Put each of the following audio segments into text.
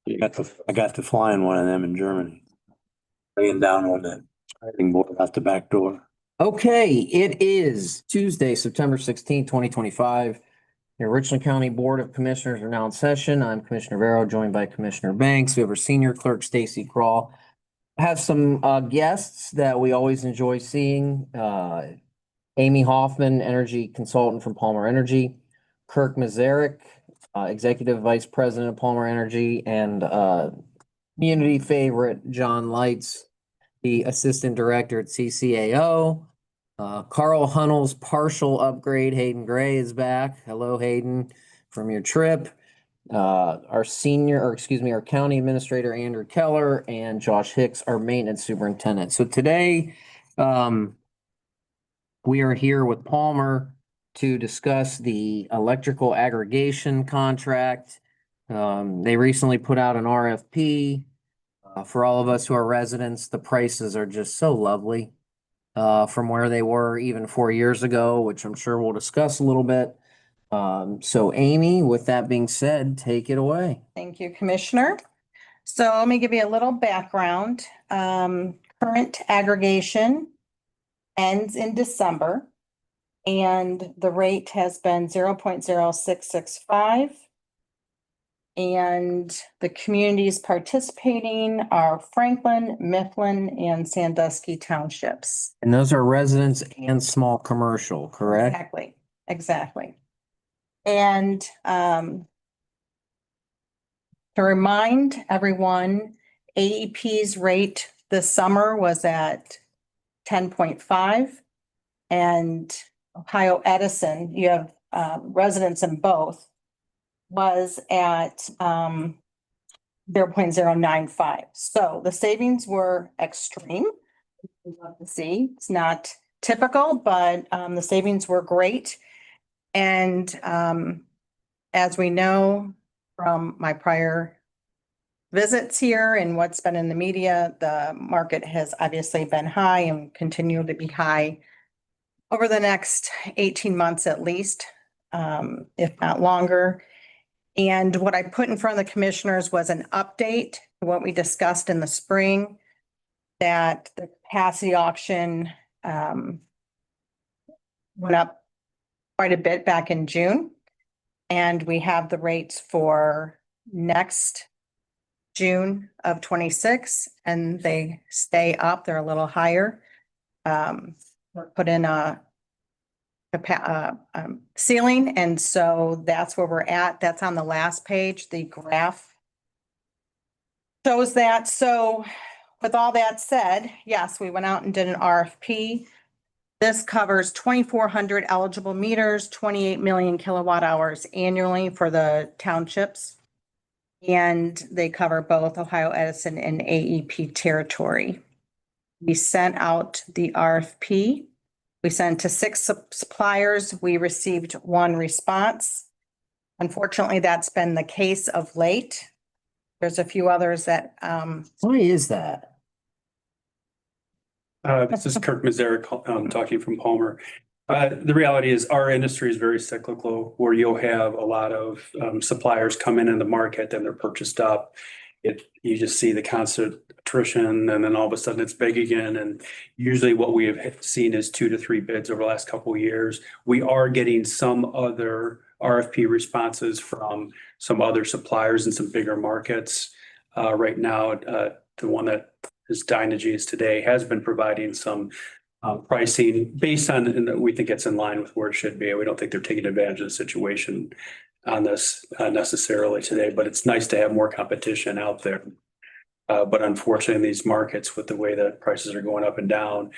I got to fly in one of them in Germany. Laying down on the sliding board out the back door. Okay, it is Tuesday, September 16th, 2025. The Richland County Board of Commissioners are now in session. I'm Commissioner Vero, joined by Commissioner Banks. We have our senior clerk, Stacy Crawl. I have some guests that we always enjoy seeing. Amy Hoffman, energy consultant from Palmer Energy, Kirk Mazarek, executive vice president of Palmer Energy, and community favorite John Lights, the assistant director at CCAO. Carl Hunnell's partial upgrade. Hayden Gray is back. Hello, Hayden, from your trip. Our county administrator, Andrew Keller, and Josh Hicks, our maintenance superintendent. So today, we are here with Palmer to discuss the electrical aggregation contract. They recently put out an RFP. For all of us who are residents, the prices are just so lovely from where they were even 4 years ago, which I'm sure we'll discuss a little bit. So Amy, with that being said, take it away. Thank you, Commissioner. So let me give you a little background. Current aggregation ends in December, and the rate has been 0.0665. And the communities participating are Franklin, Mifflin, and Sandusky townships. And those are residents and small commercial, correct? Exactly. And to remind everyone, AEP's rate this summer was at 10.5, and Ohio Edison, you have residents in both, was at 0.095. So the savings were extreme. We love to see. It's not typical, but the savings were great. And as we know from my prior visits here and what's been in the media, the market has obviously been high and continue to be high over the next 18 months at least, if not longer. And what I put in front of the commissioners was an update to what we discussed in the spring, that the capacity auction went up quite a bit back in June. And we have the rates for next June of 26, and they stay up. They're a little higher. Put in a ceiling, and so that's where we're at. That's on the last page. The graph shows that. So with all that said, yes, we went out and did an RFP. This covers 2,400 eligible meters, 28 million kilowatt hours annually for the townships. And they cover both Ohio Edison and AEP territory. We sent out the RFP. We sent to 6 suppliers. We received 1 response. Unfortunately, that's been the case of late. There's a few others that. Why is that? This is Kirk Mazarek, talking from Palmer. The reality is our industry is very cyclical, where you'll have a lot of suppliers come in the market and they're purchased up. You just see the constant attrition, and then all of a sudden it's big again. And usually what we have seen is 2 to 3 bids over the last couple of years. We are getting some other RFP responses from some other suppliers in some bigger markets. Right now, the one that is Dynagy's today has been providing some pricing based on, and we think it's in line with where it should be. We don't think they're taking advantage of the situation on this necessarily today, but it's nice to have more competition out there. But unfortunately, in these markets, with the way that prices are going up and down,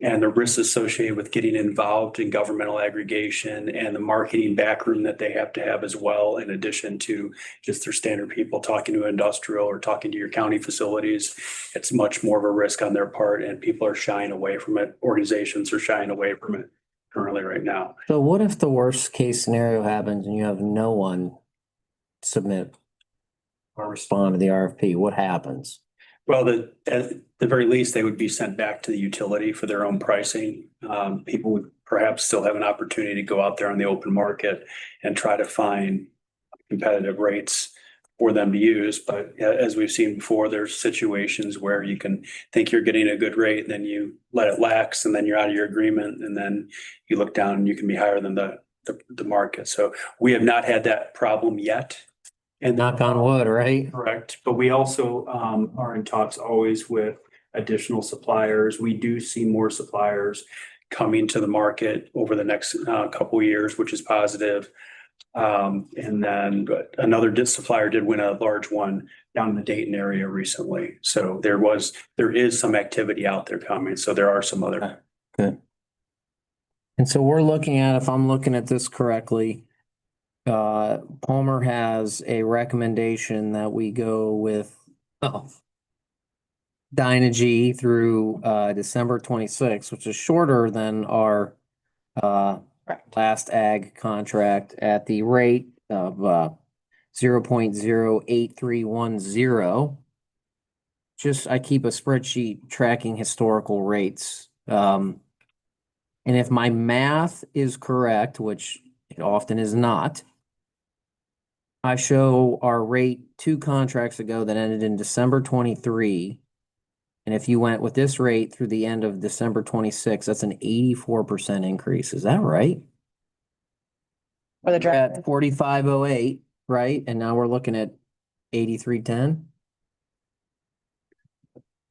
and the risks associated with getting involved in governmental aggregation and the marketing backroom that they have to have as well, in addition to just their standard people talking to industrial or talking to your county facilities, it's much more of a risk on their part, and people are shying away from it. Organizations are shying away from it currently right now. So what if the worst case scenario happens and you have no one submit or respond to the RFP? What happens? Well, at the very least, they would be sent back to the utility for their own pricing. People would perhaps still have an opportunity to go out there on the open market and try to find competitive rates for them to use. But as we've seen before, there's situations where you can think you're getting a good rate, and then you let it lax, and then you're out of your agreement, and then you look down and you can be higher than the market. So we have not had that problem yet. And Knock on wood, right? correct, but we also are in talks always with additional suppliers. We do see more suppliers coming to the market over the next couple of years, which is positive. And then another supplier did win a large one down in the Dayton area recently. So there is some activity out there coming. So there are some other. Good. And so we're looking at, if I'm looking at this correctly, Palmer has a recommendation that we go with Dynegy through December 26th, which is shorter than our Correct. last ag contract at the rate of 0.08310. Just, I keep a spreadsheet tracking historical rates. And if my math is correct, which it often is not, I show our rate 2 contracts ago that ended in December 23. And if you went with this rate through the end of December 26, that's an 84% increase. Is that right? For the draft. At 4508, right? And now we're looking at 8310.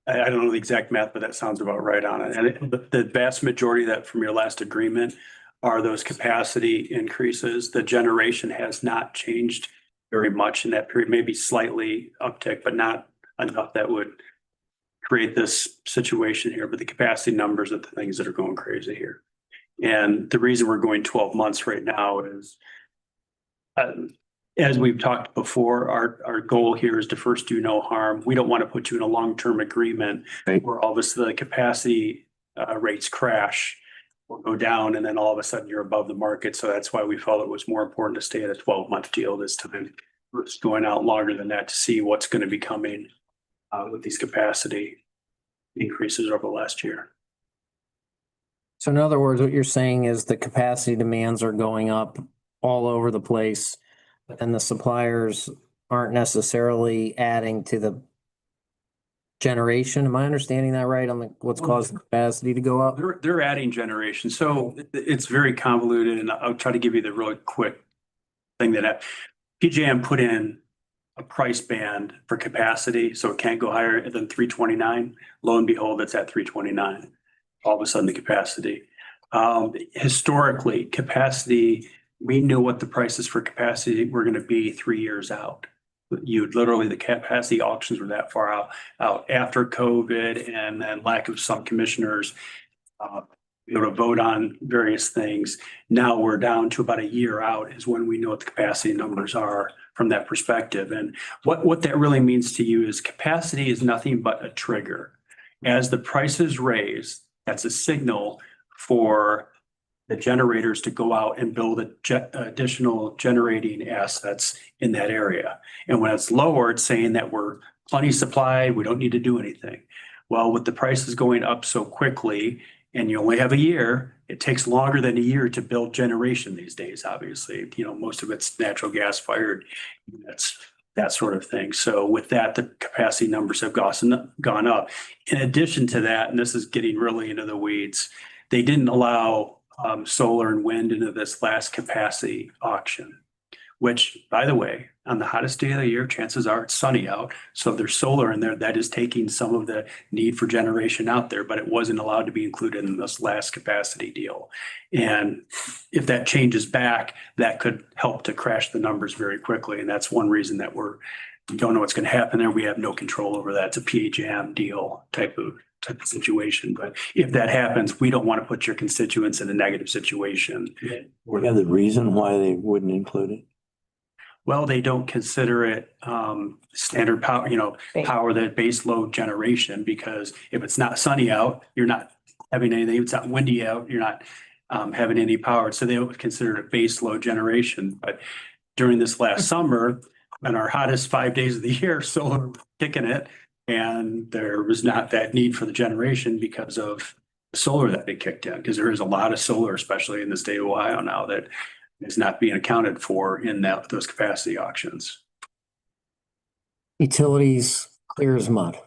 I don't know the exact math, but that sounds about right on it. And the vast majority of that from your last agreement are those capacity increases. The generation has not changed very much in that period, maybe slightly uptick, but not enough that would create this situation here. But the capacity numbers are the things that are going crazy here. And the reason we're going 12 months right now is, as we've talked before, our goal here is to first do no harm. We don't want to put you in a long-term agreement where all of a sudden the capacity rates crash or go down, and then all of a sudden you're above the market. So that's why we felt it was more important to stay at a 12-month deal this time. We're just going out longer than that to see what's going to be coming with these capacity increases over the last year. So in other words, what you're saying is the capacity demands are going up all over the place, and the suppliers aren't necessarily adding to the generation. Am I understanding that right on what's causing capacity to go up? They're adding generation. So it's very convoluted, and I'll try to give you the really quick thing that PJM put in a price band for capacity, so it can't go higher than 329. Lo and behold, it's at 329. All of a sudden, the capacity. Historically, capacity, we knew what the prices for capacity were going to be 3 years out. The capacity auctions were that far out after COVID and then lack of some commissioners able to vote on various things. Now we're down to about a year out is when we know what the capacity numbers are from that perspective. And what that really means to you is capacity is nothing but a trigger. As the prices raise, that's a signal for the generators to go out and build additional generating assets in that area. And when it's lower, it's saying that we're plenty supplied, we don't need to do anything. Well, with the prices going up so quickly, and you only have a year, it takes longer than a year to build generation these days, obviously. Most of it's natural gas fired units, that sort of thing. So with that, the capacity numbers have gone up. In addition to that, and this is getting really into the weeds, they didn't allow solar and wind into this last capacity auction, which, by the way, on the hottest day of the year, chances are it's sunny out. So if there's solar in there, that is taking some of the need for generation out there, but it wasn't allowed to be included in this last capacity deal. And if that changes back, that could help to crash the numbers very quickly. And that's one reason that we don't know what's going to happen there. We have no control over that. It's a PJM deal type of situation. But if that happens, we don't want to put your constituents in a negative situation. What are the reason why they wouldn't include it? Well, they don't consider it standard power, power that base load generation, because if it's not sunny out, you're not having anything. If it's not windy out, you're not having any power. So they don't consider it base load generation. But during this last summer, in our hottest 5 days of the year, solar was kicking it, and there was not that need for the generation because of the solar that they kicked in, because there is a lot of solar, especially in the state of Ohio now, that is not being accounted for in those capacity auctions. Utilities clear as mud.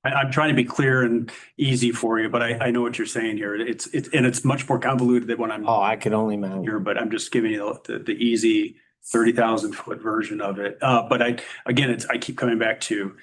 I'm trying to be clear and easy for you, but I know what you're saying here. It's much more convoluted than what I'm Oh, I could only imagine. here, but I'm just giving you the easy 30,000 foot version of it. But I keep coming back to,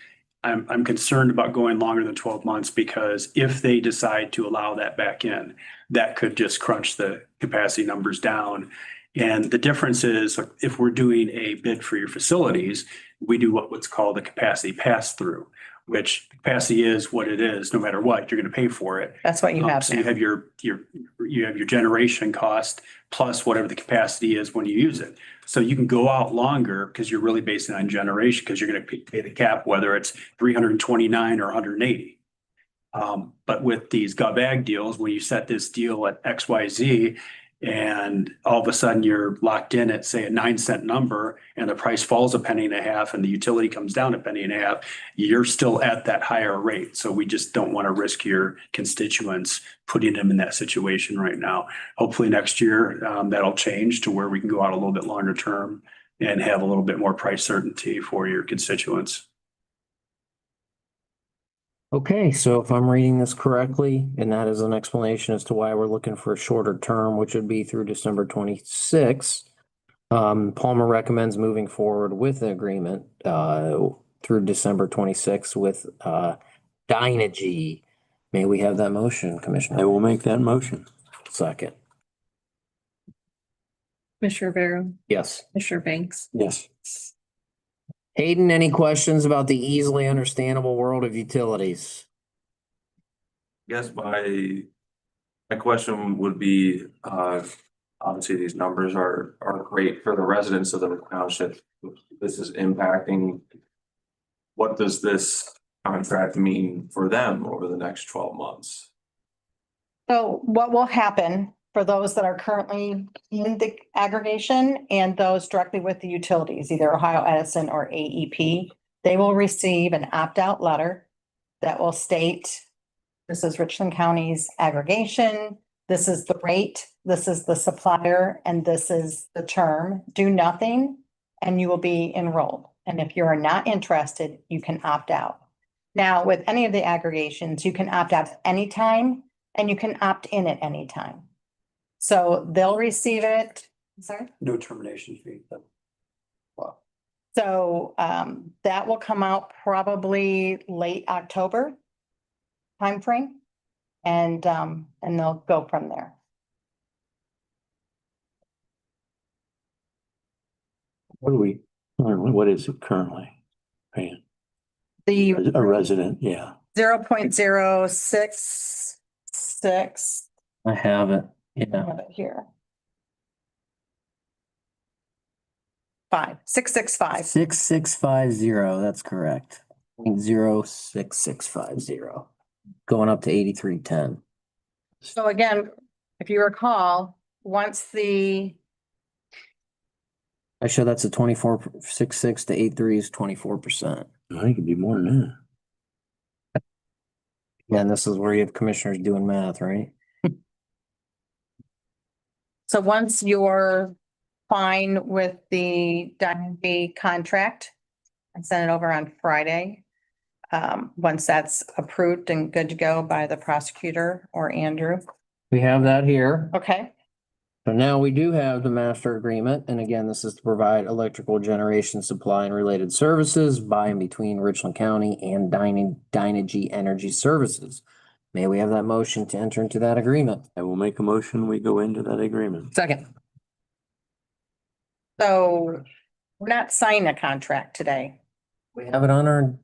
I'm concerned about going longer than 12 months because if they decide to allow that back in, that could just crunch the capacity numbers down. And the difference is if we're doing a bid for your facilities, we do what's called a capacity pass through, which capacity is what it is, no matter what, you're going to pay for it. That's what you have So you now. have your generation cost plus whatever the capacity is when you use it. So you can go out longer because you're really basing on generation because you're going to pay the cap, whether it's 329 or 180. But with these GovAg deals, when you set this deal at XYZ and all of a sudden you're locked in at, say, a 9 cent number and the price falls a penny and a half and the utility comes down a penny and a half, you're still at that higher rate. So we just don't want to risk your constituents putting them in that situation right now. Hopefully next year, that'll change to where we can go out a little bit longer term and have a little bit more price certainty for your constituents. Okay, so if I'm reading this correctly, and that is an explanation as to why we're looking for a shorter term, which would be through December 26th. Palmer recommends moving forward with the agreement through December 26th with Dynegy. May we have that motion, I Commissioner? will make that motion. Second. Commissioner Barrow, Yes. Commissioner Banks, Yes. Hayden, any questions about the easily understandable world of utilities? Guess my question would be, obviously these numbers are great for the residents of the township. This is impacting. What does this contract mean for them over the next 12 months? So what will happen for those that are currently in the aggregation and those directly with the utilities, either Ohio Edison or AEP, they will receive an opt-out letter that will state, this is Richland County's aggregation, this is the rate, this is the supplier, and this is the term. Do nothing, and you will be enrolled. And if you are not interested, you can opt out. Now, with any of the aggregations, you can opt out at any time, and you can opt in at any time. So they'll receive it, sorry? No termination fee. So that will come out probably late October timeframe. And they'll go from there. What is it currently paying? The A resident, yeah. 0.066. I have it. I Yeah. have it here. 665. 6650, that's correct. 0.06650. Going up to 8310. So again, if you recall, once the, I show that's a 24.66 to 83 is 24%. I think it'd be more than that. And this is where you have commissioners doing math, right? so once you're fine with the Dynegy contract, I sent it over on Friday. Once that's approved and good to go by the prosecutor or Andrew. We have that here. Okay, So now we do have the master agreement. And again, this is to provide electrical generation supply and related services by and between Richland County and Dynegy Energy Services. May we have that motion to enter into that agreement? I will make a motion, we go into that agreement. Second. so we're not signing a contract today. We have it on our,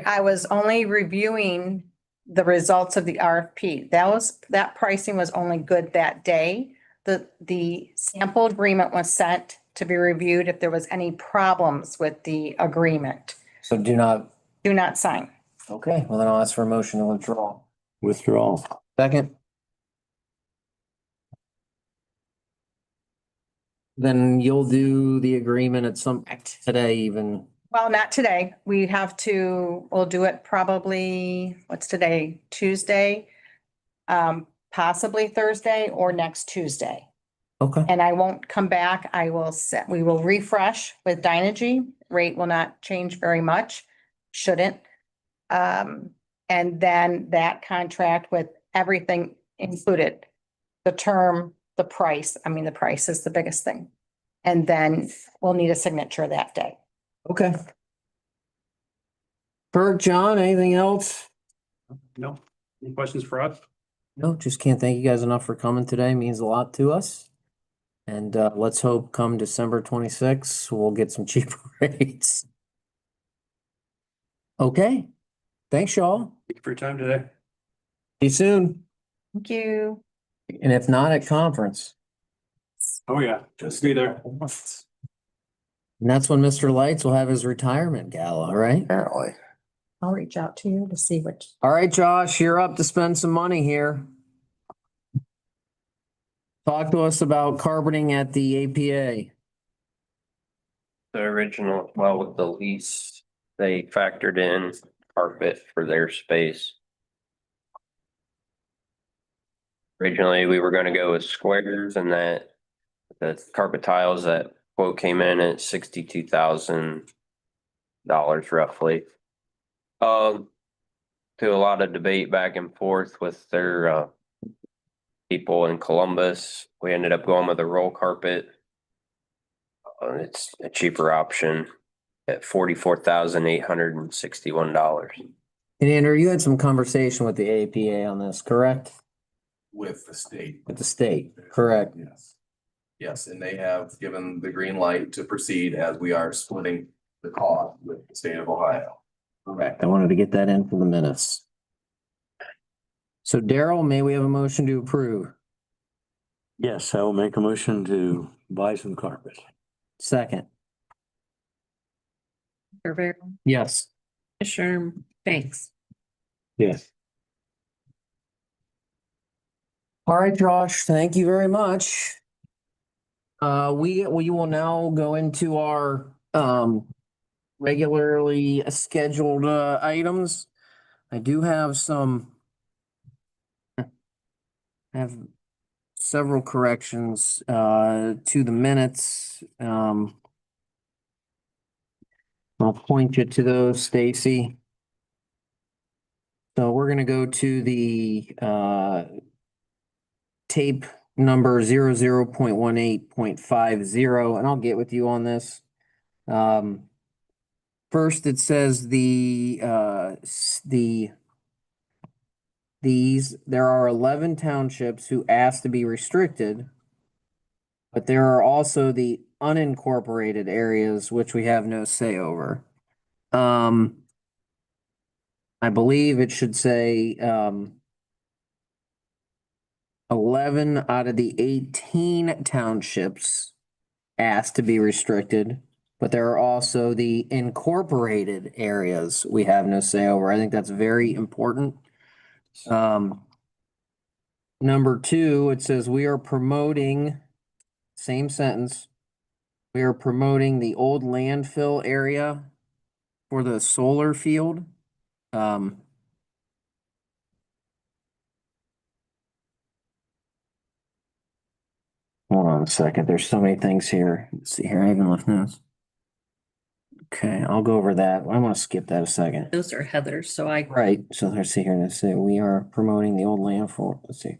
I was only reviewing the results of the RFP. That pricing was only good that day. The sample agreement was sent to be reviewed if there was any problems with the agreement. so do not, Do not sign. okay, well then I'll ask for a motion to withdraw. Withdrawal. Second. Then you'll do the agreement at some, today even. Well, not today. We'll do it probably, what's today? Tuesday? Possibly Thursday or next Tuesday. Okay. And I won't come back. We will refresh with Dynegy. rate will not change very much, shouldn't. And then that contract with everything included, the term, the price, I mean, the price is the biggest thing. And then we'll need a signature that day. Okay. Kirk, John, anything else? No, any questions for us? No, just can't thank you guys enough for coming today. Means a lot to us. And let's hope come December 26th, we'll get some cheaper rates. Okay. Thanks, y'all. Thank you for your time today. See you soon. Thank you. And if not at conference. Oh, yeah, just be there. And that's when Mr. Lights will have his retirement gala, right? Apparently. I'll reach out to you to see what. All right, Josh, you're up to spend some money here. Talk to us about carpeting at the APA. The original, well, with the lease, they factored in carpet for their space. Originally, we were gonna go with squares and that the carpet tiles, that quote came in at $62,000 roughly. To a lot of debate back and forth with their people in Columbus, we ended up going with a roll carpet. It's a cheaper option at $44,861. And Andrew, you had some conversation with the APA on this, correct? With the state. With the state, correct? Yes. Yes, and they have given the green light to proceed as we are splitting the cost with the state of Ohio. Correct. I wanted to get that in for the minutes. So Daryl, may we have a motion to approve? Yes, I will make a motion to buy some carpet. Second. Rivera, Yes. Commissioner Banks. Yes. All right, Josh, thank you very much. We will now go into our regularly scheduled items. I do have I have several corrections to the minutes. I'll point you to those, Stacy. So we're gonna go to the tape number 00.18.50, and I'll get with you on this. First, it says there are 11 townships who asked to be restricted, but there are also the unincorporated areas which we have no say over. I believe it should say 11 out of the 18 townships asked to be restricted, but there are also the incorporated areas we have no say over. I think that's very important. Number two, it says we are promoting, same sentence. We are promoting the old landfill area for the solar field. Hold on a second. There's so many things here. Let's see here. I haven't left notes. Okay, I'll go over that. I want to skip that a second. Those are Heather's, so I, Right, so let's see here. Let's see. We are promoting the old landfill. Let's see.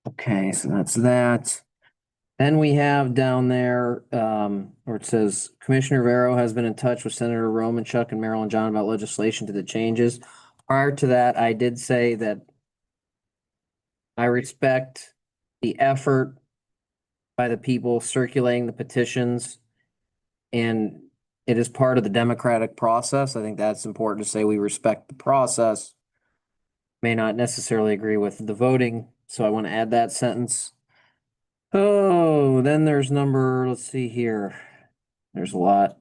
Okay, so that's that. Then we have down there, where it says Commissioner Vero has been in touch with Senator Romanchuk and Marilyn John about legislation to the changes. Prior to that, I did say that I respect the effort by the people circulating the petitions, and it is part of the democratic process. I think that's important to say. We respect the process. May not necessarily agree with the voting, so I want to add that sentence. Oh, then there's let's see here. There's a lot.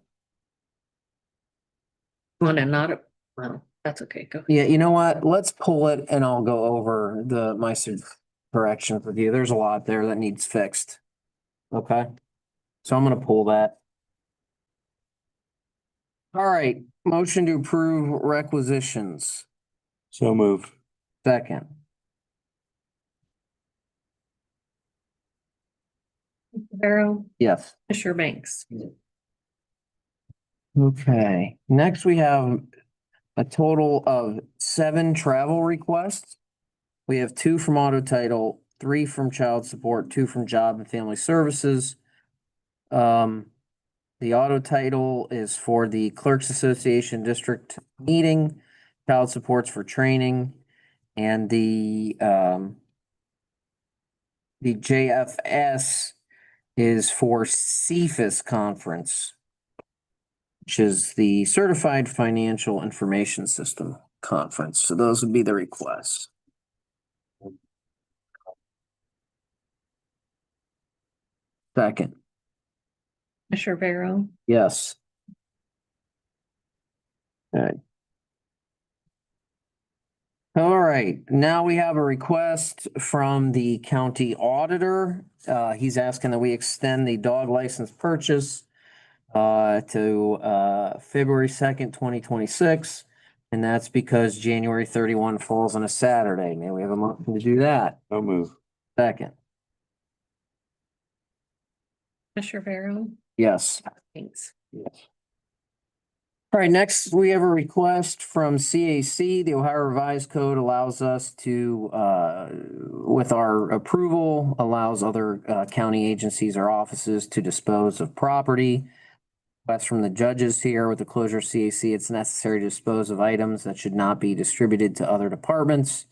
want to not, well, that's okay, go. Yeah, you know what? Let's pull it and I'll go over my corrections with you. There's a lot there that needs fixed. Okay? So I'm gonna pull that. All right, motion to approve requisitions. So move. Second. Rivera, Yes. Commissioner Banks. Okay, next we have a total of 7 travel requests. We have 2 from Auto Title, 3 from Child Support, 2 from Job and Family Services. The Auto Title is for the Clerks Association District Meeting, Child Support's for training, and the JFS is for CFIS Conference, which is the Certified Financial Information System Conference. So those would be the requests. Second, Commissioner Barrow, yes. All right, now we have a request from the county auditor. He's asking that we extend the dog license purchase to February 2nd, 2026. And that's because January 31 falls on a Saturday. May we have a motion to do that? So move. Second, Commissioner Barrow, yes. thanks. Yes. All right, next we have a request from CAC. The Ohio Revised Code allows us to, with our approval, allows other county agencies or offices to dispose of property. That's from the judges here with the closure of CAC. It's necessary to dispose of items that should not be distributed to other departments.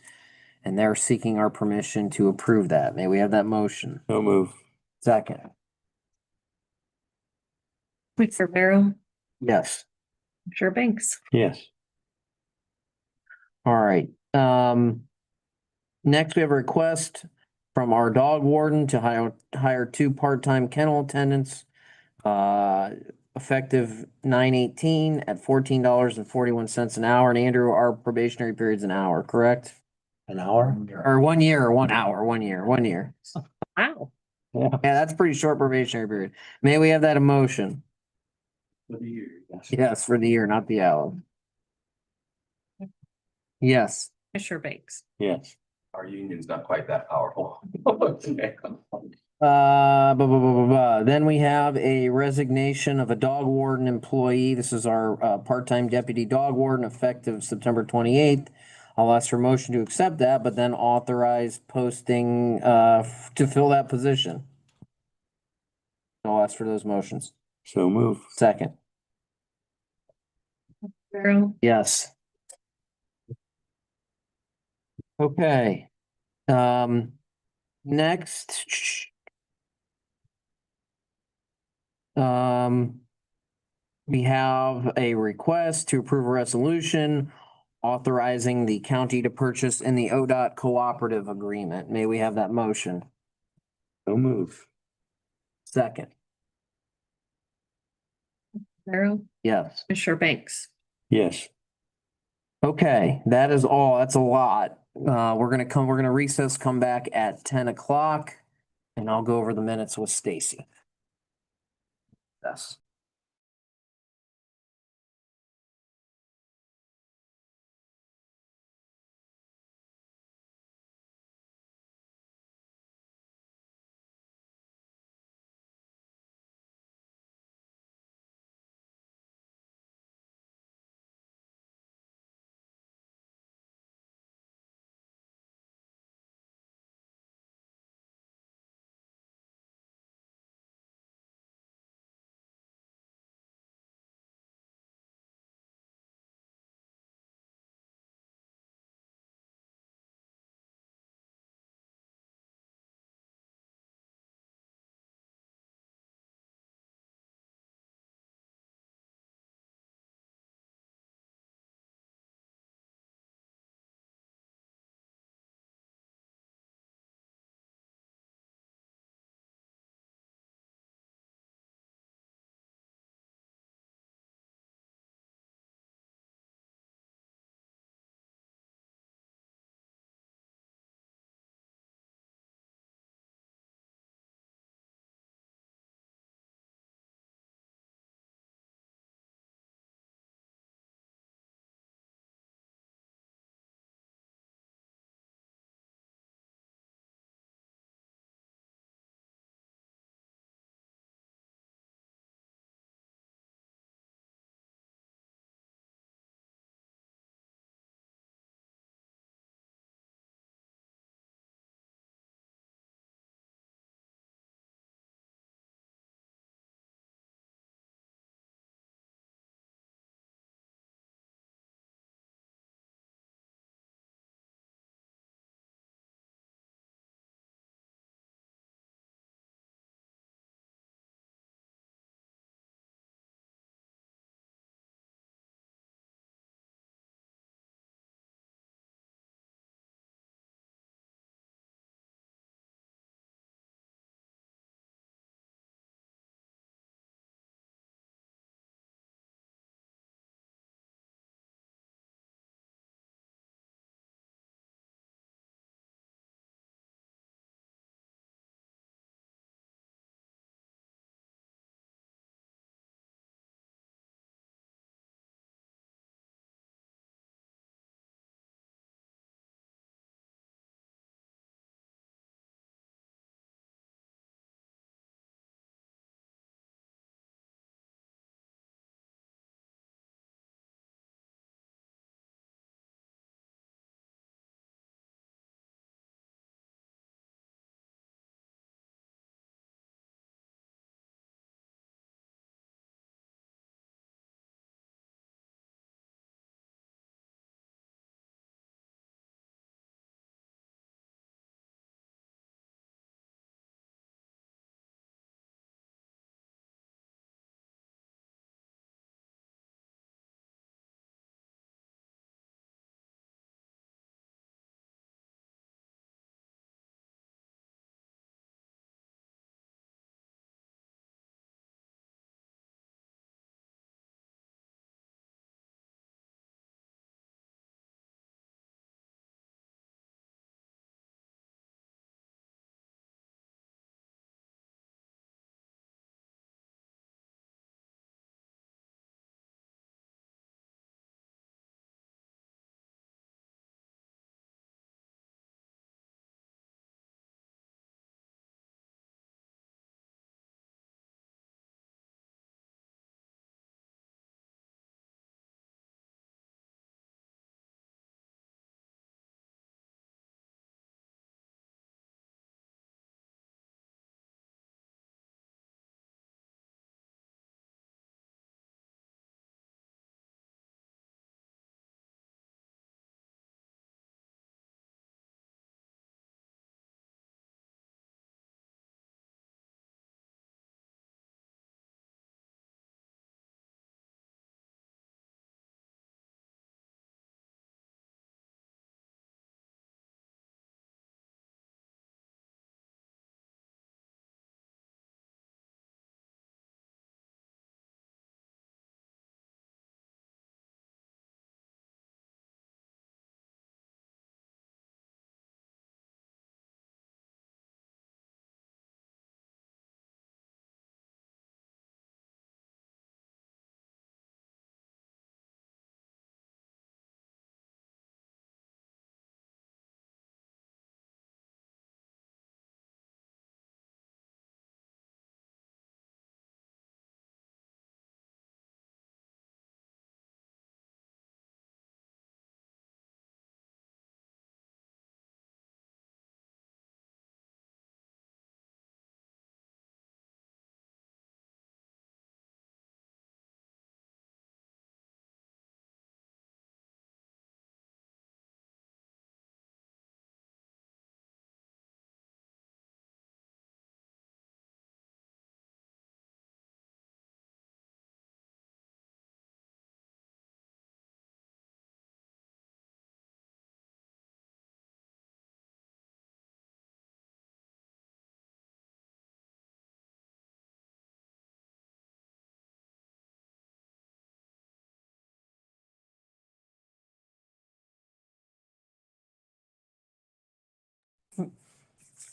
And they're seeking our permission to approve that. May we have that motion? So move. Second, Commissioner Barrow, yes. Commissioner Banks, Yes. All right, next we have a request from our dog warden to hire 2 part-time kennel attendants. Effective 9/18 at $14.41 an hour. And Andrew, our probationary period's an hour, correct? An hour? Or 1 year or 1 hour, 1 year, 1 year. wow. Yeah. Yeah, that's a pretty short probationary period. May we have that emotion? Yes. Yes, for the year, not the hour. Yes. Commissioner Banks, Yes. Our union's not quite that powerful. Okay. Then we have a resignation of a dog warden employee. This is our part-time deputy dog warden effective September 28th. I'll ask for a motion to accept that, but then authorize posting to fill that position. I'll ask for those motions. So move. Second, Barrow, yes. Okay. Next. We have a request to approve a resolution authorizing the county to purchase in the ODOT cooperative agreement. May we have that motion? So move. Second, Barrow, yes. Commissioner Banks, Yes. Okay, that is all. That's a lot. We're gonna recess, come back at 10 o'clock, and I'll go over the minutes with Stacy. Yes.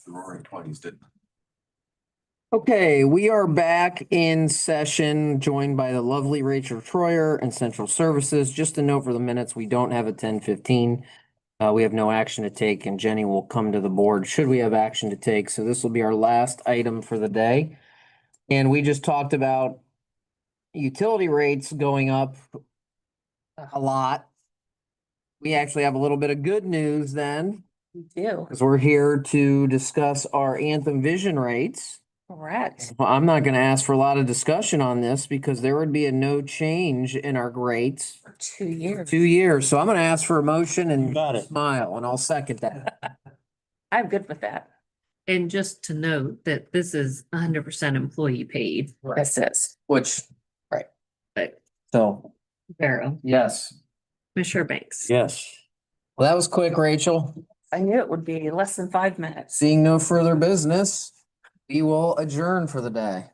The Roaring Twenties did. Okay, we are back in session, joined by the lovely Rachel Troyer and Central Services. Just a note for the minutes, we don't have a 10:15. We have no action to take, and Jenny will come to the board should we have action to take. So this will be our last item for the day. And we just talked about utility rates going up a lot. We actually have a little bit of good news then, We do, because we're here to discuss our Anthem Vision rates. correct. Well, I'm not gonna ask for a lot of discussion on this because there would be a no change in our rates For 2 for years. 2 years. So I'm gonna ask for a motion and Got it. smile, and I'll second that. I'm good with that. And just to note that this is 100% employee paid. This is. Which, right. Right. So, Pharaoh, yes. Commissioner Banks. Yes. Well, that was quick, Rachel. I knew it would be less than 5 minutes. Seeing no further business, we will adjourn for the day.